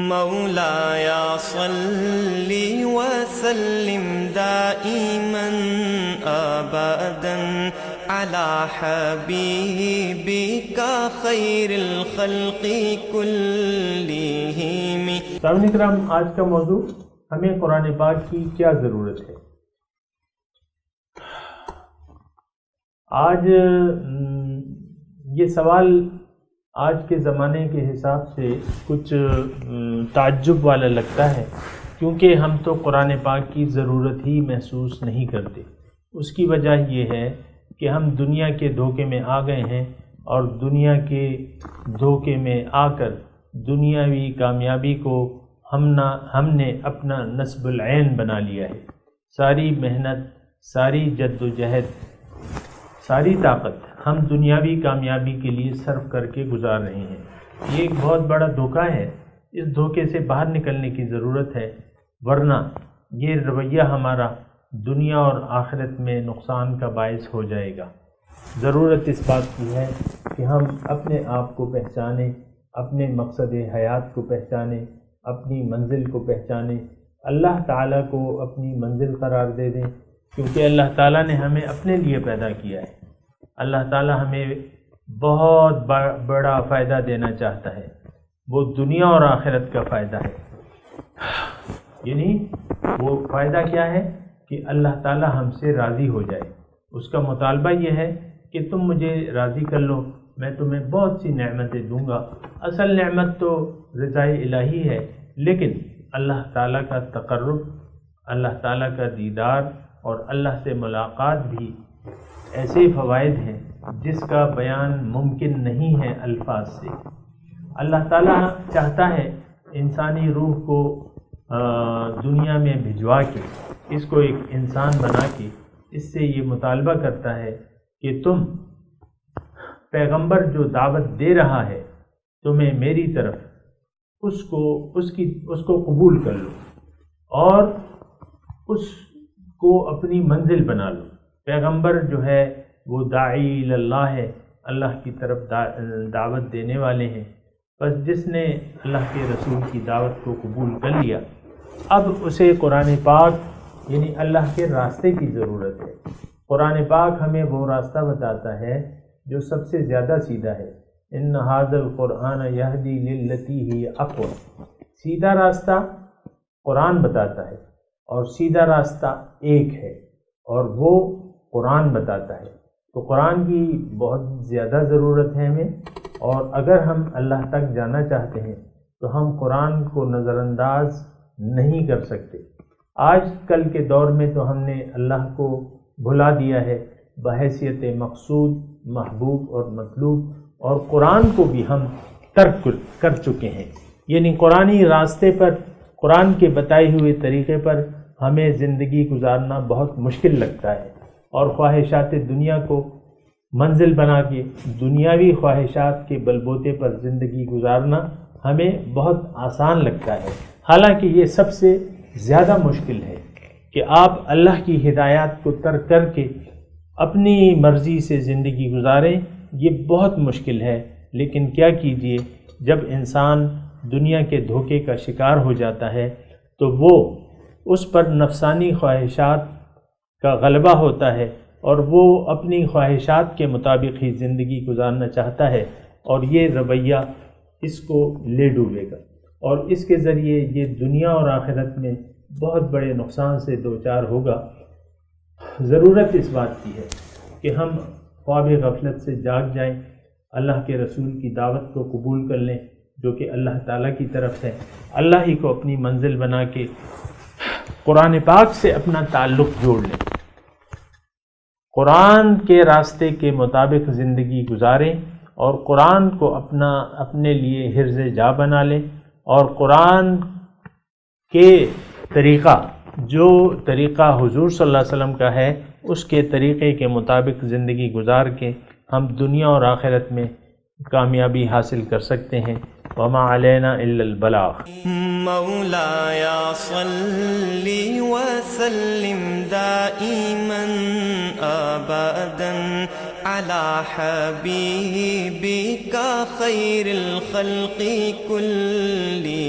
مولاي صل وسلم دائما ابدا على حبيبك خير الخلق كلهم۔ سامعین کرام، آج کا موضوع ہمیں قرآن پاک کی کیا ضرورت ہے۔ آج یہ سوال آج کے زمانے کے حساب سے کچھ تعجب والا لگتا ہے، کیونکہ ہم تو قرآن پاک کی ضرورت ہی محسوس نہیں کرتے۔ اس کی وجہ یہ ہے کہ ہم دنیا کے دھوکے میں آ گئے ہیں، اور دنیا کے دھوکے میں آ کر دنیاوی کامیابی کو ہم نے اپنا نصب العین بنا لیا ہے۔ ساری محنت، ساری جد و جہد، ساری طاقت ہم دنیاوی کامیابی کے لیے صرف کر کے گزار رہے ہیں۔ یہ ایک بہت بڑا دھوکہ ہے، اس دھوکے سے باہر نکلنے کی ضرورت ہے، ورنہ یہ رویہ ہمارا دنیا اور آخرت میں نقصان کا باعث ہو جائے گا۔ ضرورت اس بات کی ہے کہ ہم اپنے آپ کو پہچانیں، اپنے مقصد حیات کو پہچانیں، اپنی منزل کو پہچانیں، اللہ تعالیٰ کو اپنی منزل قرار دے دیں، کیونکہ اللہ تعالیٰ نے ہمیں اپنے لیے پیدا کیا ہے۔ اللہ تعالیٰ ہمیں بہت بڑا فائدہ دینا چاہتا ہے، وہ دنیا اور آخرت کا فائدہ ہے۔ یعنی وہ فائدہ کیا ہے کہ اللہ تعالیٰ ہم سے راضی ہو جائے۔ اس کا مطالبہ یہ ہے کہ تم مجھے راضی کر لو، میں تمہیں بہت سی نعمتیں دوں گا۔ اصل نعمت تو رضائے الہی ہے، لیکن اللہ تعالیٰ کا تقرب، اللہ تعالیٰ کا دیدار اور اللہ سے ملاقات بھی ایسے فوائد ہیں جس کا بیان ممکن نہیں ہے الفاظ سے۔ اللہ تعالیٰ چاہتا ہے انسانی روح کو دنیا میں بھجوا کے، اس کو ایک انسان بنا کے اس سے یہ مطالبہ کرتا ہے کہ تم پیغمبر جو دعوت دے رہا ہے تمہیں میری طرف، اس کو قبول کر لو اور اس کو اپنی منزل بنا لو۔ پیغمبر جو ہے وہ داعی اللہ ہے، اللہ کی طرف دعوت دینے والے ہیں۔ بس جس نے اللہ کے رسول کی دعوت کو قبول کر لیا، اب اسے قرآن پاک یعنی اللہ کے راستے کی ضرورت ہے۔ قرآن پاک ہمیں وہ راستہ بتاتا ہے جو سب سے زیادہ سیدھا ہے۔ ان ھذا القرآن یہدی للتی ہی اقوم۔ سیدھا راستہ قرآن بتاتا ہے، اور سیدھا راستہ ایک ہے، اور وہ قرآن بتاتا ہے۔ تو قرآن کی بہت زیادہ ضرورت ہے ہمیں، اور اگر ہم اللہ تک جانا چاہتے ہیں تو ہم قرآن کو نظر انداز نہیں کر سکتے۔ آج کل کے دور میں تو ہم نے اللہ کو بھلا دیا ہے بحیثیت مقصود، محبوب اور مطلوب، اور قرآن کو بھی ہم ترک کر چکے ہیں۔ یعنی قرآنی راستے پر، قرآن کے بتائے ہوئے طریقے پر ہمیں زندگی گزارنا بہت مشکل لگتا ہے، اور خواہشات دنیا کو منزل بنا کے دنیاوی خواہشات کے بلبوتے پر زندگی گزارنا ہمیں بہت آسان لگتا ہے۔ حالانکہ یہ سب سے زیادہ مشکل ہے کہ آپ اللہ کی ہدایات کو ترک کر کے اپنی مرضی سے زندگی گزاریں۔ یہ بہت مشکل ہے، لیکن کیا کیجئے، جب انسان دنیا کے دھوکے کا شکار ہو جاتا ہے تو وہ اس پر نفسانی خواہشات کا غلبہ ہوتا ہے، اور وہ اپنی خواہشات کے مطابق ہی زندگی گزارنا چاہتا ہے، اور یہ رویہ اس کو لے ڈوبے گا، اور اس کے ذریعے یہ دنیا اور آخرت میں بہت بڑے نقصان سے دوچار ہوگا۔ ضرورت اس بات کی ہے کہ ہم خواب غفلت سے جاگ جائیں، اللہ کے رسول کی دعوت کو قبول کر لیں جو کہ اللہ تعالیٰ کی طرف ہے، اللہ ہی کو اپنی منزل بنا کے قرآن پاک سے اپنا تعلق جوڑ لیں، قرآن کے راستے کے مطابق زندگی گزاریں، اور قرآن کو اپنے لیے حرز جا بنا لیں، اور قرآن کے طریقہ، جو طریقہ حضور صلی اللہ علیہ وسلم کا ہے، اس کے طریقے کے مطابق زندگی گزار کے ہم دنیا اور آخرت میں کامیابی حاصل کر سکتے ہیں۔ وما علینا الا البلاغ۔ مولاي صل وسلم دائما ابدا على حبيبك خير الخلق كلهم۔